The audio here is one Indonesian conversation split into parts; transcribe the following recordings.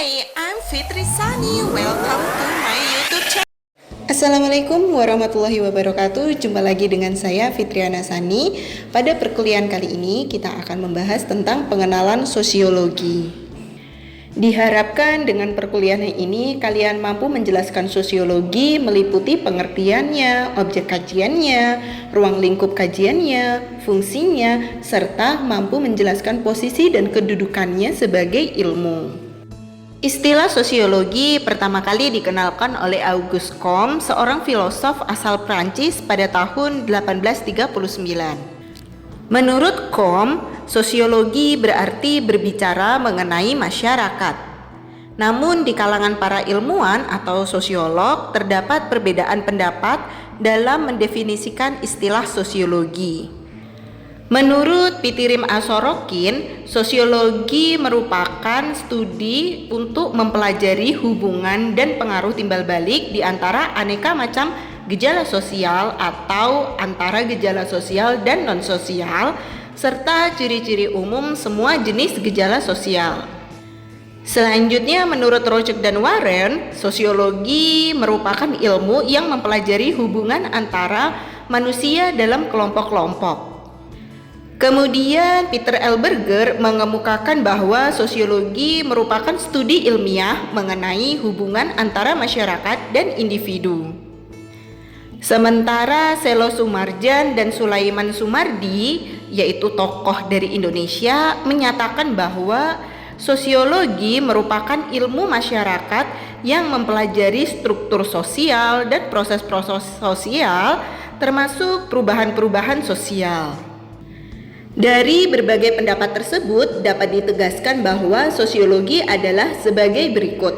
Hi, I'm Fitri Sani. Welcome to my YouTube channel. Assalamualaikum warahmatullahi wabarakatuh. Jumpa lagi dengan saya Fitriana Sani. Pada perkuliahan kali ini kita akan membahas tentang pengenalan sosiologi. Diharapkan dengan perkuliahan ini kalian mampu menjelaskan sosiologi meliputi pengertiannya, objek kajiannya, ruang lingkup kajiannya, fungsinya, serta mampu menjelaskan posisi dan kedudukannya sebagai ilmu. Istilah sosiologi pertama kali dikenalkan oleh Auguste Comte, seorang filosof asal Prancis pada tahun 1839. Menurut Comte, sosiologi berarti berbicara mengenai masyarakat. Namun di kalangan para ilmuwan atau sosiolog terdapat perbedaan pendapat dalam mendefinisikan istilah sosiologi. Menurut Pitirim Asorokin, sosiologi merupakan studi untuk mempelajari hubungan dan pengaruh timbal balik di antara aneka macam gejala sosial atau antara gejala sosial dan non-sosial, serta ciri-ciri umum semua jenis gejala sosial. Selanjutnya, menurut Roger dan Warren, sosiologi merupakan ilmu yang mempelajari hubungan antara manusia dalam kelompok-kelompok. Kemudian Peter L. Berger mengemukakan bahwa sosiologi merupakan studi ilmiah mengenai hubungan antara masyarakat dan individu. Sementara Selo Sumarjan dan Sulaiman Sumardi, yaitu tokoh dari Indonesia, menyatakan bahwa sosiologi merupakan ilmu masyarakat yang mempelajari struktur sosial dan proses-proses sosial, termasuk perubahan-perubahan sosial. Dari berbagai pendapat tersebut dapat ditegaskan bahwa sosiologi adalah sebagai berikut.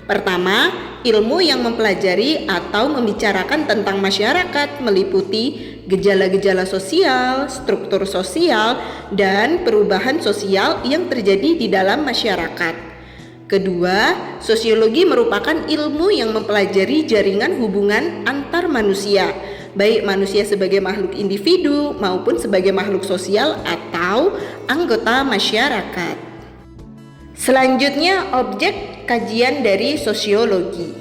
Pertama, ilmu yang mempelajari atau membicarakan tentang masyarakat meliputi gejala-gejala sosial, struktur sosial, dan perubahan sosial yang terjadi di dalam masyarakat. Kedua, sosiologi merupakan ilmu yang mempelajari jaringan hubungan antar manusia, baik manusia sebagai makhluk individu maupun sebagai makhluk sosial atau anggota masyarakat. Selanjutnya, objek kajian dari sosiologi.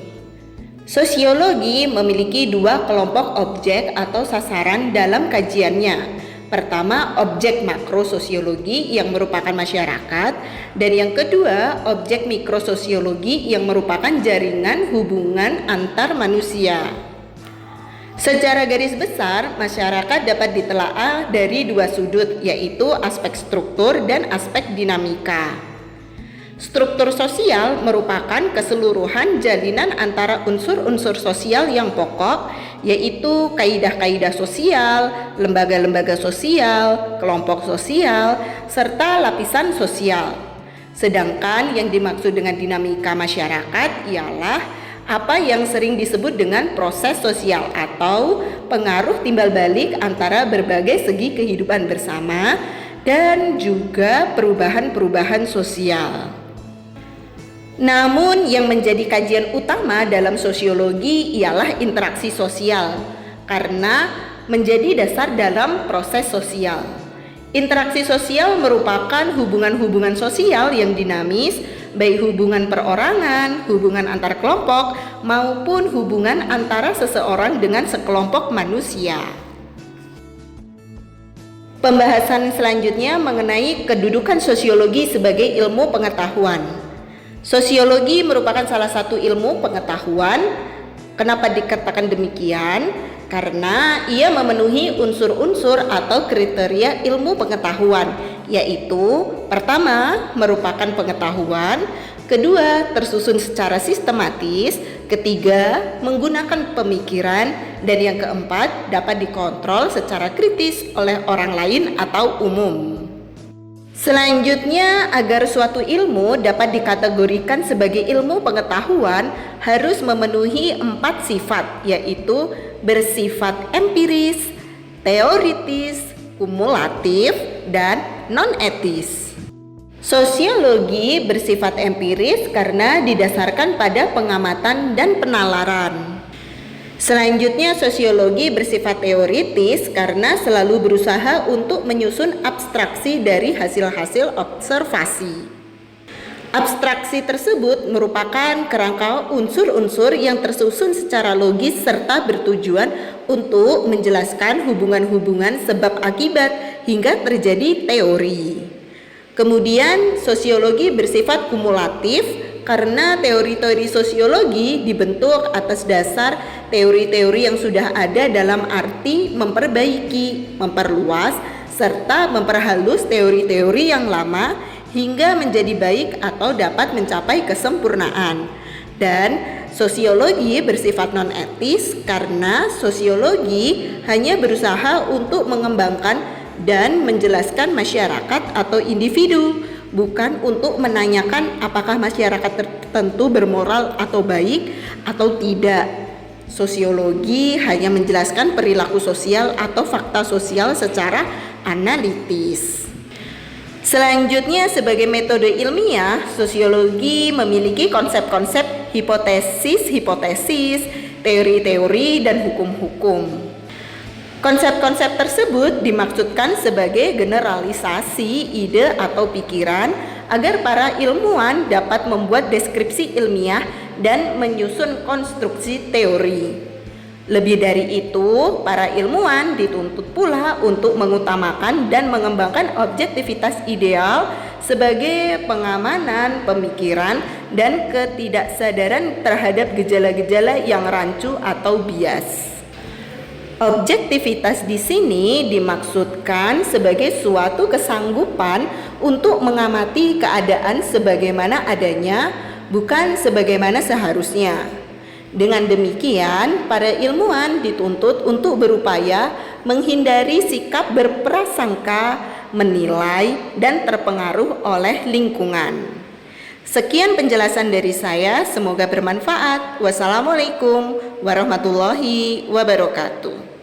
Sosiologi memiliki dua kelompok objek atau sasaran dalam kajiannya. Pertama, objek makrososiologi yang merupakan masyarakat, dan yang kedua, objek mikrososiologi yang merupakan jaringan hubungan antar manusia. Secara garis besar, masyarakat dapat ditelaah dari dua sudut, yaitu aspek struktur dan aspek dinamika. Struktur sosial merupakan keseluruhan jalinan antara unsur-unsur sosial yang pokok, yaitu kaidah-kaidah sosial, lembaga-lembaga sosial, kelompok sosial, serta lapisan sosial. Sedangkan yang dimaksud dengan dinamika masyarakat ialah apa yang sering disebut dengan proses sosial atau pengaruh timbal balik antara berbagai segi kehidupan bersama dan juga perubahan-perubahan sosial. Namun yang menjadi kajian utama dalam sosiologi ialah interaksi sosial karena menjadi dasar dalam proses sosial. Interaksi sosial merupakan hubungan-hubungan sosial yang dinamis, baik hubungan perorangan, hubungan antar kelompok, maupun hubungan antara seseorang dengan sekelompok manusia. Pembahasan selanjutnya mengenai kedudukan sosiologi sebagai ilmu pengetahuan. Sosiologi merupakan salah satu ilmu pengetahuan. Kenapa dikatakan demikian? Karena ia memenuhi unsur-unsur atau kriteria ilmu pengetahuan, yaitu pertama, merupakan pengetahuan, kedua, tersusun secara sistematis, ketiga, menggunakan pemikiran, dan yang keempat, dapat dikontrol secara kritis oleh orang lain atau umum. Selanjutnya, agar suatu ilmu dapat dikategorikan sebagai ilmu pengetahuan harus memenuhi 4 sifat, yaitu bersifat empiris, teoritis, kumulatif, dan non-etis. Sosiologi bersifat empiris karena didasarkan pada pengamatan dan penalaran. Selanjutnya, sosiologi bersifat teoritis karena selalu berusaha untuk menyusun abstraksi dari hasil-hasil observasi. Abstraksi tersebut merupakan kerangka unsur-unsur yang tersusun secara logis serta bertujuan untuk menjelaskan hubungan-hubungan sebab akibat hingga terjadi teori. Kemudian sosiologi bersifat kumulatif karena teori-teori sosiologi dibentuk atas dasar teori-teori yang sudah ada dalam arti memperbaiki, memperluas, serta memperhalus teori-teori yang lama hingga menjadi baik atau dapat mencapai kesempurnaan. Dan sosiologi bersifat non-etis karena sosiologi hanya berusaha untuk mengembangkan dan menjelaskan masyarakat atau individu, bukan untuk menanyakan apakah masyarakat tertentu bermoral atau baik atau tidak. Sosiologi hanya menjelaskan perilaku sosial atau fakta sosial secara analitis. Selanjutnya, sebagai metode ilmiah, sosiologi memiliki konsep-konsep hipotesis-hipotesis, teori-teori, dan hukum-hukum. Konsep-konsep tersebut dimaksudkan sebagai generalisasi ide atau pikiran agar para ilmuwan dapat membuat deskripsi ilmiah dan menyusun konstruksi teori. Lebih dari itu, para ilmuwan dituntut pula untuk mengutamakan dan mengembangkan objektivitas ideal sebagai pengamanan pemikiran dan ketidaksadaran terhadap gejala-gejala yang rancu atau bias. Objektivitas di sini dimaksudkan sebagai suatu kesanggupan untuk mengamati keadaan sebagaimana adanya, bukan sebagaimana seharusnya. Dengan demikian, para ilmuwan dituntut untuk berupaya menghindari sikap berprasangka, menilai, dan terpengaruh oleh lingkungan. Sekian penjelasan dari saya, semoga bermanfaat. Wassalamualaikum warahmatullahi wabarakatuh.